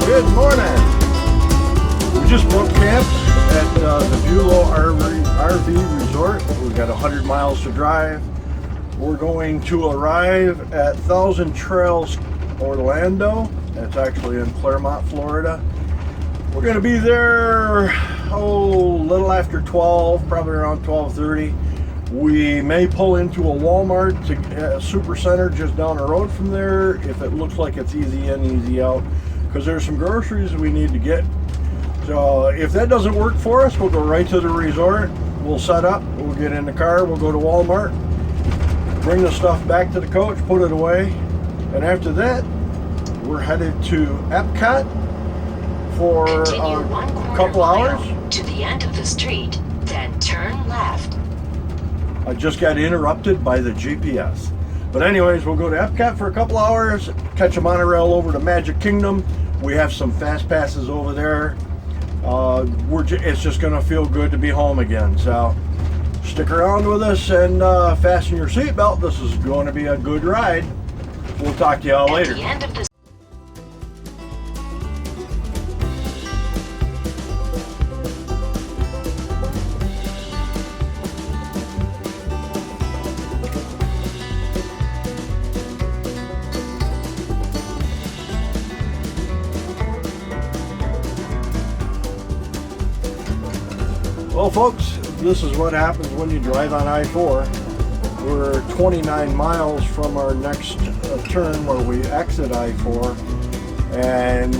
Good morning. We just booked camp at the Bulow RV Resort. We've got 100 miles to drive. We're going to arrive at Thousand Trails Orlando. That's actually in Clermont, Florida. We're going to be there, a little after 12, probably around 12:30. We may pull into a Walmart to a super center just down the road from there if it looks like it's easy in, easy out, because there's some groceries we need to get. So if that doesn't work for us, we'll go right to the resort. We'll set up, we'll get in the car, we'll go to Walmart, bring the stuff back to the coach, put it away, and after that, we're headed to Epcot for a couple hours. To the end of the street, then turn left. I just got interrupted by the GPS. But anyways, we'll go to Epcot for a couple hours, catch a monorail over to Magic Kingdom. We have some fast passes over there. It's just gonna feel good to be home again. So stick around with us and fasten your seatbelt. This is going to be a good ride. We'll talk to y'all later. At the end of the Well, folks, this is what happens when you drive on I-4. We're 29 miles from our next turn where we exit I-4, and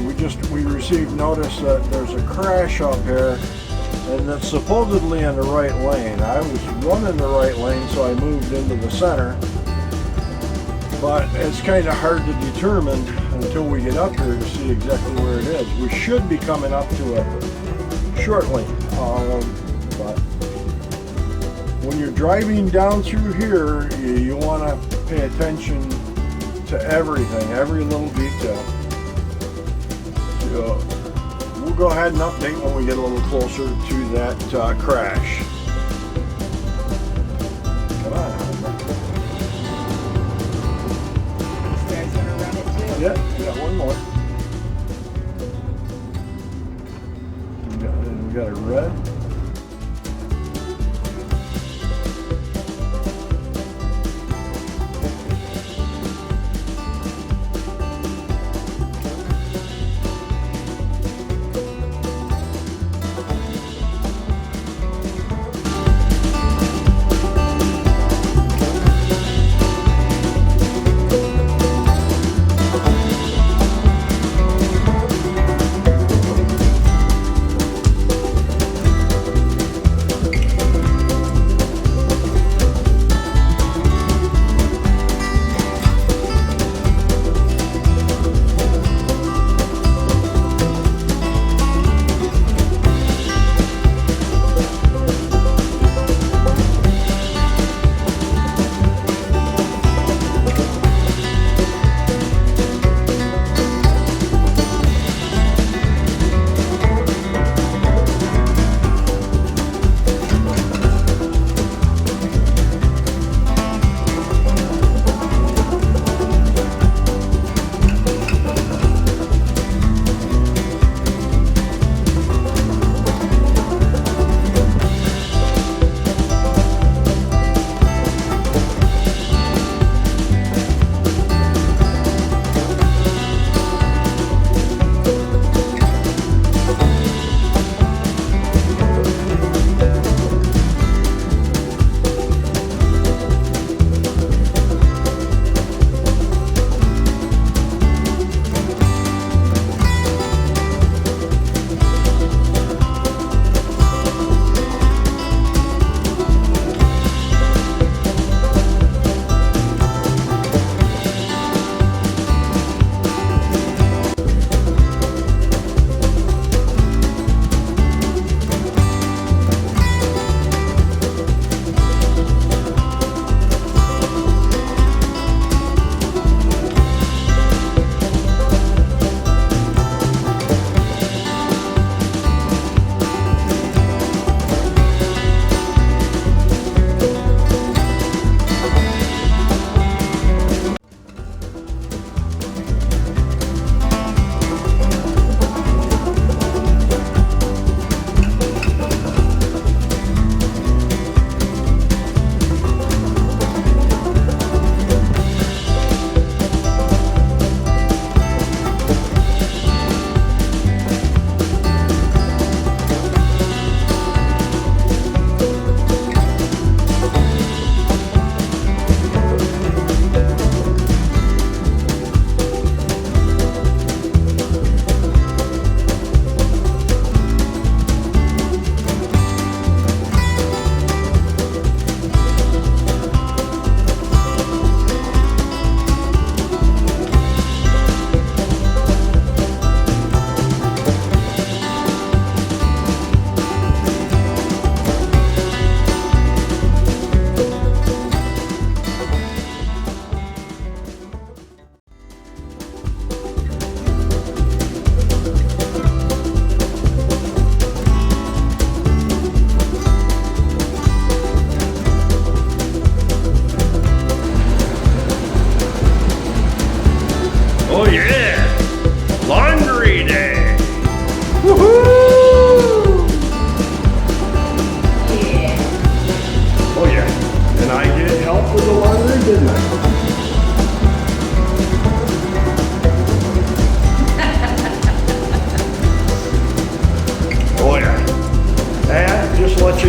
we received notice that there's a crash up here, and it's supposedly in the right lane. I was running the right lane, so I moved into the center, but it's kind of hard to determine until we get up here to see exactly where it is. We should be coming up to it shortly. But when you're driving down through here, you want to pay attention to everything, every little detail. So we'll go ahead and update when we get a little closer to that crash. Come on. These guys gonna run it too? Yeah, we got one more. We got a red.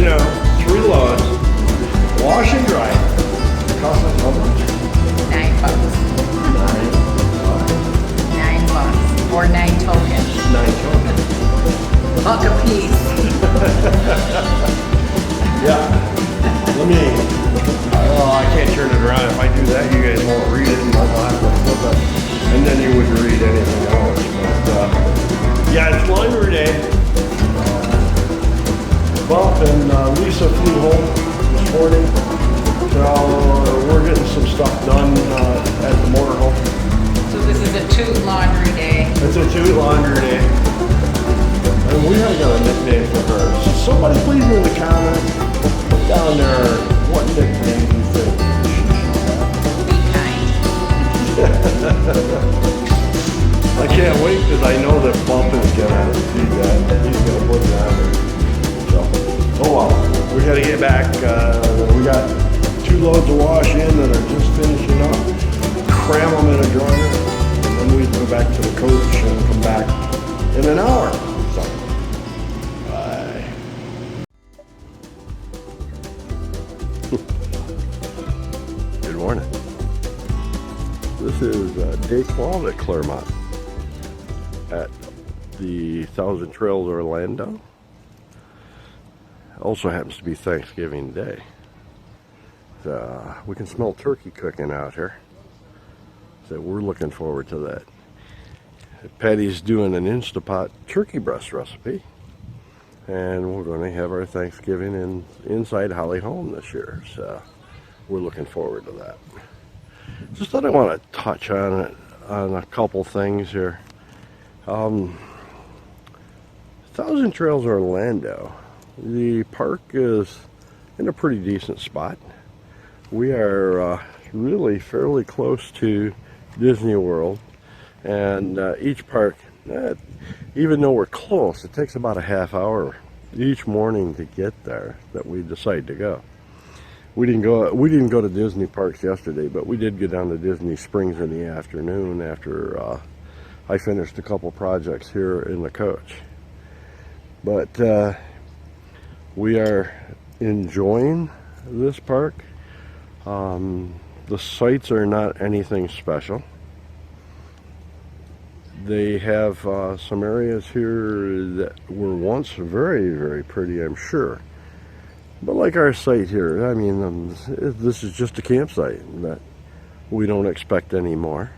know, 3 loads, wash and dry. Cost us how much? $9. $9 or 9 tokens. 9 tokens. Buck a piece. Yeah. Let me. Oh, I can't turn it around. If I do that, you guys won't read it, and I'll have to flip it, and then you wouldn't read anything else. But yeah, it's laundry day. Bob and Lisa flew home this morning, so we're getting some stuff done at the motorhome. So this is a toot laundry day. It's a toot laundry day. And we haven't got a nickname for her. So somebody please in the comments down there what nickname you think she should have. Be kind. I can't wait because I know that Bump is gonna do that. He's gonna put it on there. So, oh well, we gotta get back. We got 2 loads of wash in that are just finishing up. Cram them in a dryer, and then we go back to the coach and come back in an hour. So, bye. Good morning. This is day 12 at Clermont at the Thousand Trails Orlando. Also happens to be Thanksgiving Day. We can smell turkey cooking out here. So we're looking forward to that. Patty's doing an Instapot turkey breast recipe. And we're going to have our Thanksgiving inside Holly Home this year. So we're looking forward to that. Just thought I want to touch on it, on a couple things here. Thousand Trails Orlando. The park is in a pretty decent spot. We are really fairly close to Disney World, and each park, even though we're close, it takes about a half hour each morning to get there that we decide to go. We didn't go to Disney parks yesterday, but we did go down to Disney Springs in the afternoon after I finished a couple projects here in the coach. But we are enjoying this park. The sites are not anything special. They have some areas here that were once very, very pretty, I'm sure. But like our site here, I mean, this is just a campsite that we don't expect anymore.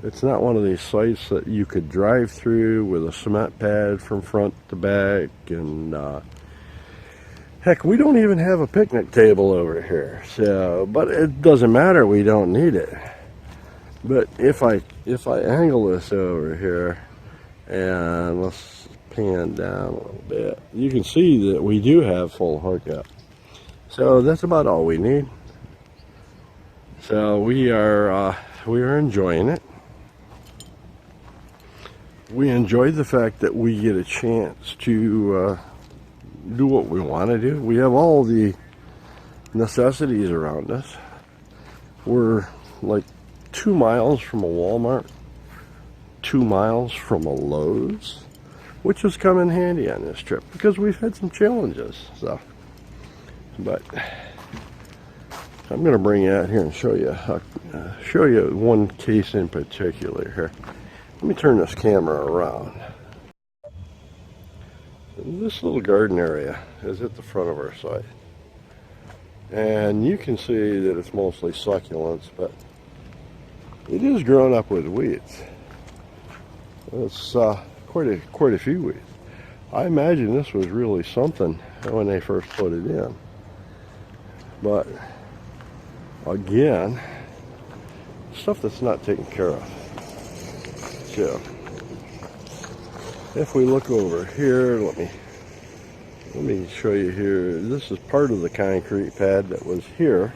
It's not one of these sites that you could drive through with a cement pad from front to back, and heck, we don't even have a picnic table over here. So, but it doesn't matter, we don't need it. But if I angle this over here, and let's pan down a little bit, you can see that we do have full hookup. So that's about all we need. So we are enjoying it. We enjoy the fact that we get a chance to do what we want to do. We have all the necessities around us. We're like 2 miles from a Walmart, 2 miles from a Lowe's, which has come in handy on this trip because we've had some challenges. So, but I'm going to bring you out here and show you one case in particular here. Let me turn this camera around. This little garden area is at the front of our site, and you can see that it's mostly succulents, but it is grown up with weeds. It's quite a few weeds. I imagine this was really something when they first put it in, but again, stuff that's not taken care of. So if we look over here, let me show you here. This is part of the concrete pad that was here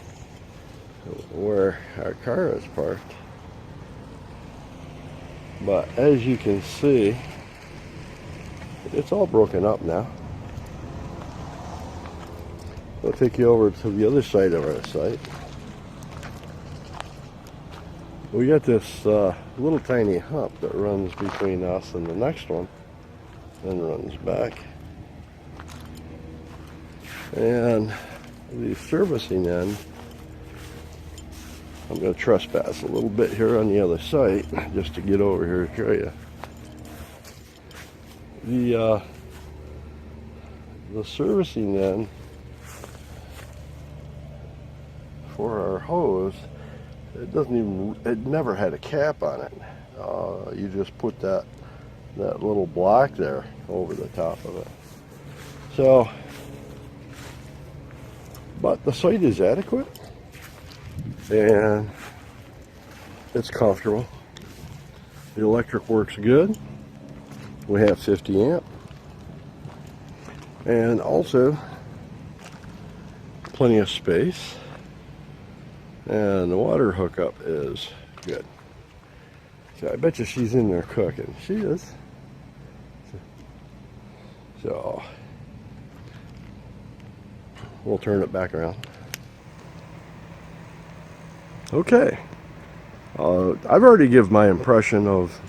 where our car is parked. But as you can see, it's all broken up now. I'll take you over to the other side of our site. We got this little tiny hump that runs between us and the next one, then runs back. And the servicing end, I'm going to trespass a little bit here on the other side just to get over here to show you. The servicing end for our hose, it never had a cap on it. You just put that little block there over the top of it. So, but the site is adequate and it's comfortable. The electric works good. We have 50 amp and also plenty of space, and the water hookup is good. So I bet you she's in there cooking. She is. So we'll turn it back around. Okay. I've already given my impression of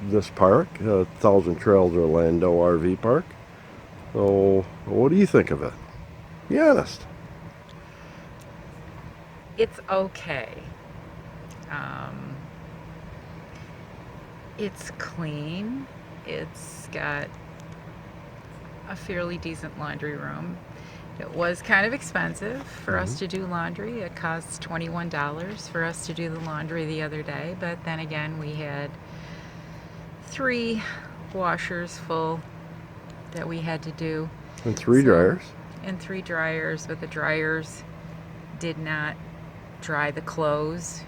this park, Thousand Trails Orlando RV Park. So what do you think of it? Be honest. It's okay. It's clean. It's got a fairly decent laundry room. It was kind of expensive for us to do laundry. It costs $21 for us to do the laundry the other day, but then again we had 3 washers full that we had to do. And 3 dryers. And 3 dryers, but the dryers did not dry the clothes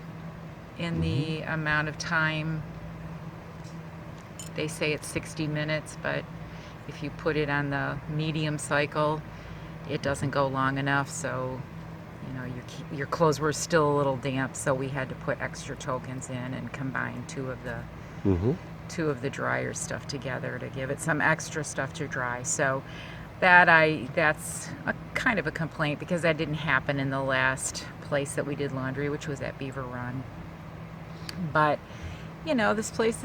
in the amount of time. They say it's 60 minutes, but if you put it on the medium cycle, it doesn't go long enough. So, you know, your clothes were still a little damp, so we had to put extra tokens in and combine 2 of the dryer stuff together to give it some extra stuff to dry. So that's a kind of a complaint, because that didn't happen in the last place that we did laundry, which was at Beaver Run. But you know, this place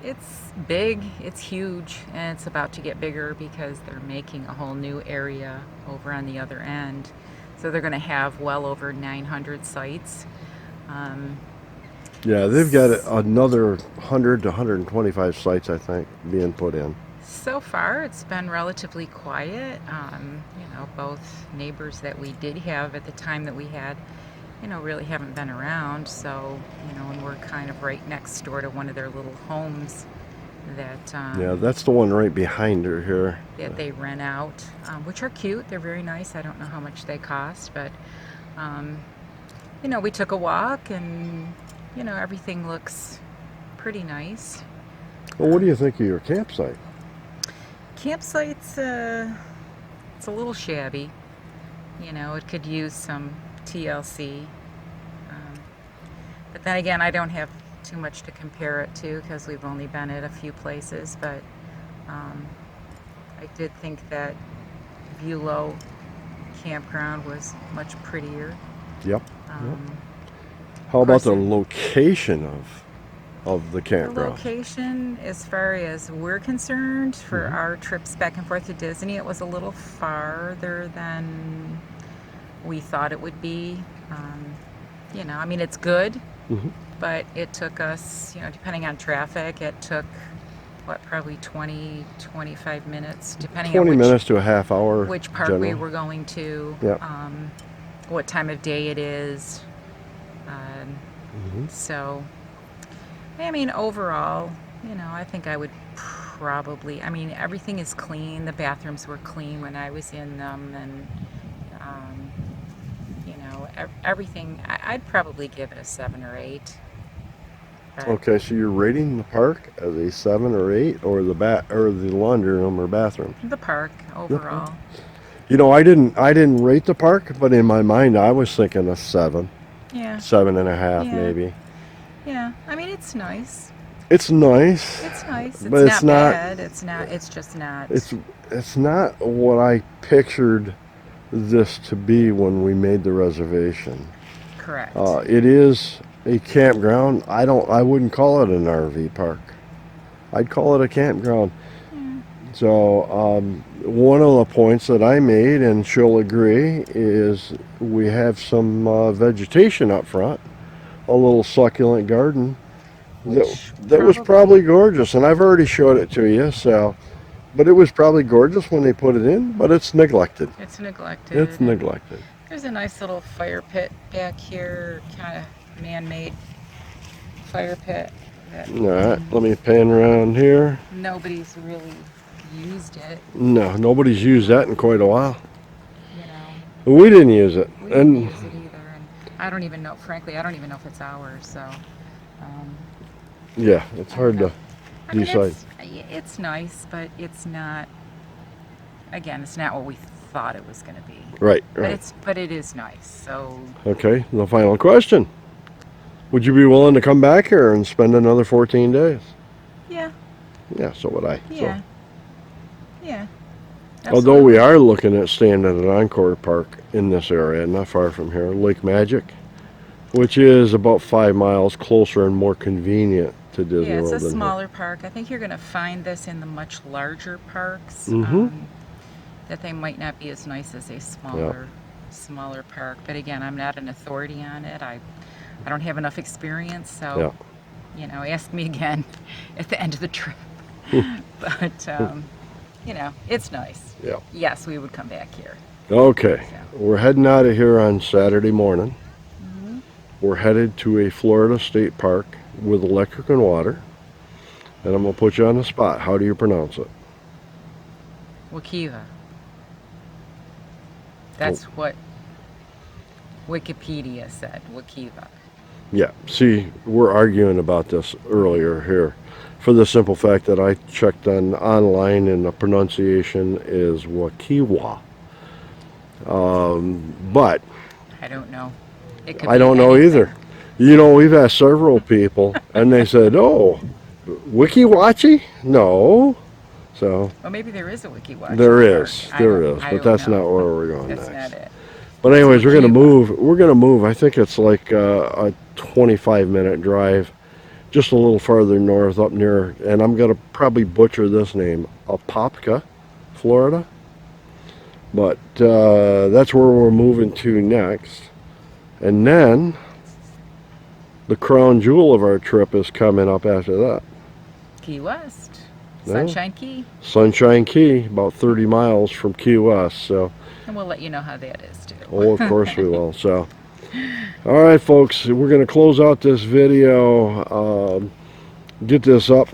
it's big, it's huge, and it's about to get bigger because they're making a whole new area over on the other end. So they're going to have well over 900 sites. Yeah, they've got another 100 to 125 sites, I think, being put in. So far, it's been relatively quiet. You know, both neighbors that we did have at the time that we had, you know, really haven't been around. So, you know, and we're kind of right next door to one of their little homes that yeah, that's the one right behind her here. that they rent out, which are cute. They're very nice. I don't know how much they cost, but you know, we took a walk and, you know, everything looks pretty nice. Well, what do you think of your campsite? Campsite's it's a little shabby. You know, it could use some TLC. But then again, I don't have too much to compare it to because we've only been at a few places. But I did think that Bulow Campground was much prettier. Yep. How about the location of the The campground? location, as far as we're concerned, for our trips back and forth to Disney, it was a little farther than we thought it would be. You know, I mean, it's good, but it took us, you know, depending on traffic, it took, what, probably 20, 25 minutes, depending 20 on minutes to a half hour. which park we generally. were going to, Yep. what time of day it is. So, I mean, overall, you know, I think I would probably, I mean, everything is clean. The bathrooms were clean when I was in them, and, you know, everything, I'd probably give it a 7 or 8. But Okay, so you're rating the park as a 7 or 8, or the laundry room or bathroom? the park overall. You know, I didn't rate the park, but in my mind, I was thinking a 7, Yeah. 7.5 Yeah. maybe. Yeah. I mean, it's nice. It's nice. It's nice. It's But not it's not- bad. It's not, it's just not. It's not what I pictured this to be when we made the reservation. correct. It is a campground. I wouldn't call it an RV park. I'd call it a campground. So, one of the points that I made, and she'll agree, is we have some vegetation up front, a little succulent garden that was probably gorgeous, and I've already showed it to you. So, but it was probably gorgeous when they put it in, but it's neglected. It's neglected. It's neglected. There's a nice little fire pit back here, kind of man-made fire pit. All right, let me pan around here. Nobody's really used it. No, nobody's used that in quite a while. You know. We didn't use it. We didn't use it either, and I don't even know. Frankly, I don't even know if it's ours. So. Yeah, it's hard to decide. It's nice, but it's not. Again, it's not what we thought it was going to be. Right, But it is nice. So. Okay, the final question. Would you be willing to come back here and spend another 14 days? Yeah. Yeah, so would I. Yeah. So. Yeah. Although we are looking at staying at an Encore Park in this area, not far from here, Lake Magic, which is about 5 miles closer and more convenient to Disney Yeah, World. it's a smaller park. I think you're going to find this in the much larger parks. That they might not be as nice as a smaller park. But again, I'm not an authority on it. I don't have enough experience, so you know, ask me again at the end of the trip. But you know, it's nice. Yeah. Yes, we would come back here. Okay, So. we're heading out of here on Saturday morning. We're headed to a Florida state park with electric and water. And I'm going to put you on the spot. How do you pronounce it? Wakiva. That's what Wikipedia said, Wakiva. Yeah, see, we're arguing about this earlier here for the simple fact that I checked online and the pronunciation is Wakiwa. But I don't know. It could I be don't know anything. either. You know, we've asked several people and they said, oh, Wikiwachi? No. So Well, maybe there is a Wikiwachi. there is, I but don't that's know. not where we're going That's next. not it. But anyways, we're gonna move. I think it's like a 25-minute drive, just a little farther north up near, and I'm gonna probably butcher this name, Apopka, Florida. But that's where we're moving to next. And then the crown jewel of our trip is coming up after that. Key West. Yeah. Sunshine Key. Sunshine Key, about 30 miles from Key West. So, And we'll let you know how that is too. oh, of course we will. So, all right, folks, we're going to close out this video. Get this up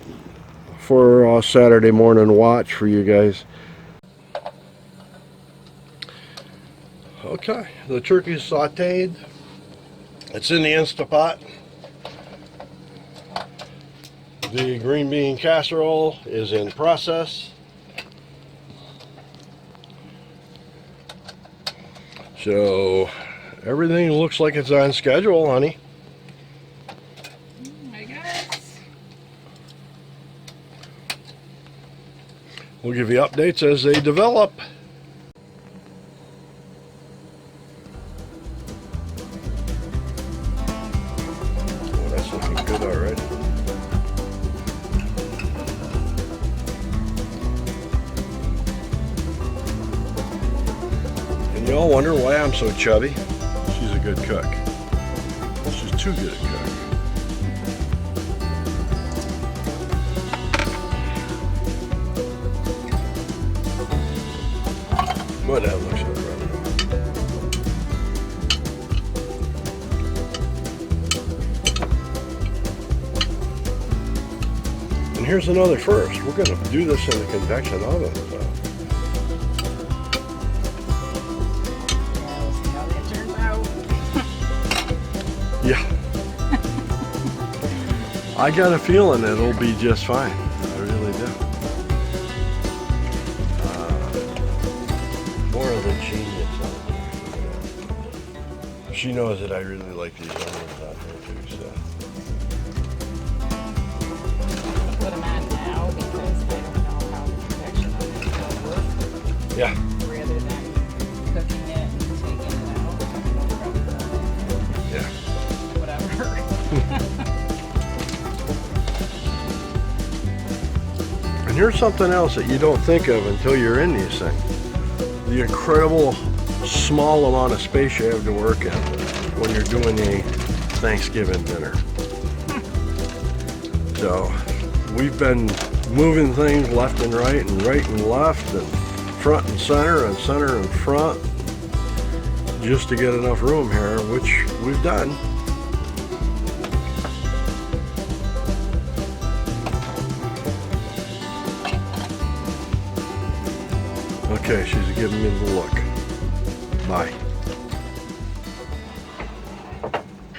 for Saturday morning watch for you guys. Okay, the turkey's sauteed. It's in the Instapot. The green bean casserole is in process. So everything looks like it's on schedule, honey. I guess. We'll give you updates as they develop. Oh, that's looking good already. And you all wonder why I'm so chubby? She's a good cook. She's too good a cook. But that looks incredible. And here's another first. We're going to do this in the convection oven. So. We'll see how that turns out. Yeah. I got a feeling it'll be just fine. I really do. More than genius. She knows that I really like these onions on here too, so. I'll put them on now because I don't know how the convection oven will work. Yeah. Rather than cooking it and taking it out. Probably burn it. Yeah. Whatever. And here's something else that you don't think of until you're in these things. The incredible small amount of space you have to work in when you're doing a Thanksgiving dinner. So we've been moving things left and right and left and front and center and front just to get enough room here, which we've done. Okay, she's giving me the look. Bye.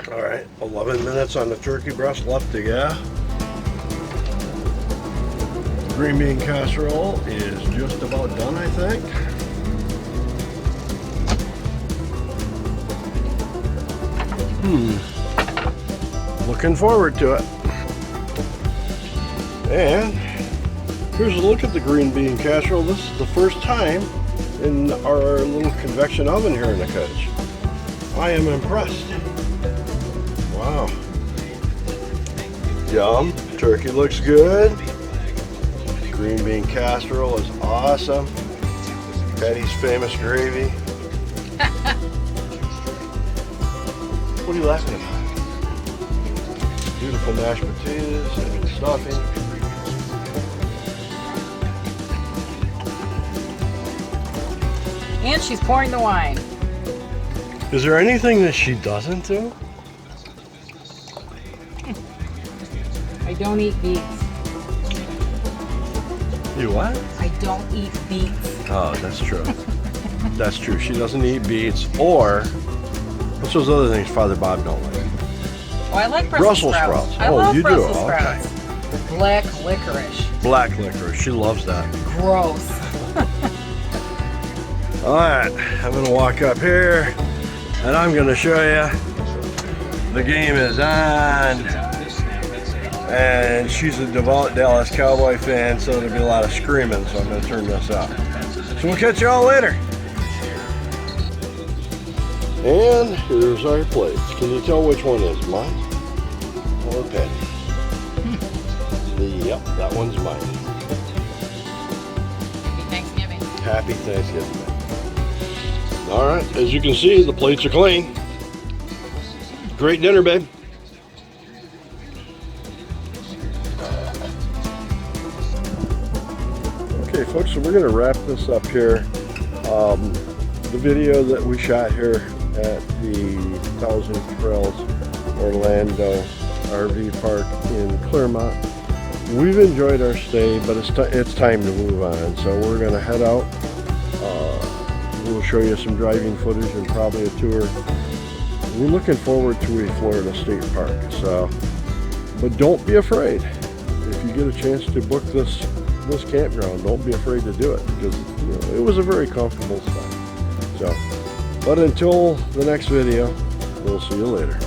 All right, 11 minutes on the turkey breast left to go. Green bean casserole is just about done, I think. Looking forward to it. And here's a look at the green bean casserole. This is the first time in our little convection oven here in the cottage. I am impressed. Wow. Yum. Turkey looks good. Green bean casserole is awesome. Patty's famous gravy. What are you laughing about? Beautiful mashed potatoes and stuffing. And she's pouring the wine. Is there anything that she doesn't do? I don't eat beets. You what? I don't eat beets. Oh, that's true. That's true. She doesn't eat beets or what's those other things Father Bob don't like? Oh, I like Brussels sprouts. I Oh, love you do? Brussels Okay. sprouts. Black licorice. Black licorice. She loves that. Gross. All right, I'm gonna walk up here and I'm gonna show you the game is on. And she's a devout Dallas Cowboy fan, so there'll be a lot of screaming, so I'm gonna turn this up. So we'll catch you all later. And here's our plates. Can you tell which one is mine or Patty? Yep, that one's mine. Happy Thanksgiving. Happy Thanksgiving. All right, as you can see, the plates are clean. Great dinner, babe. Okay, folks, so we're going to wrap this up here. The video that we shot here at the Thousand Trails Orlando RV Park in Clermont. We've enjoyed our stay, but it's time to move on. So we're going to head out. We'll show you some driving footage and probably a tour. We're looking forward to a Florida State Park. So, but don't be afraid. If you get a chance to book this campground, don't be afraid to do it because it was a very comfortable spot. So, but until the next video, we'll see you later.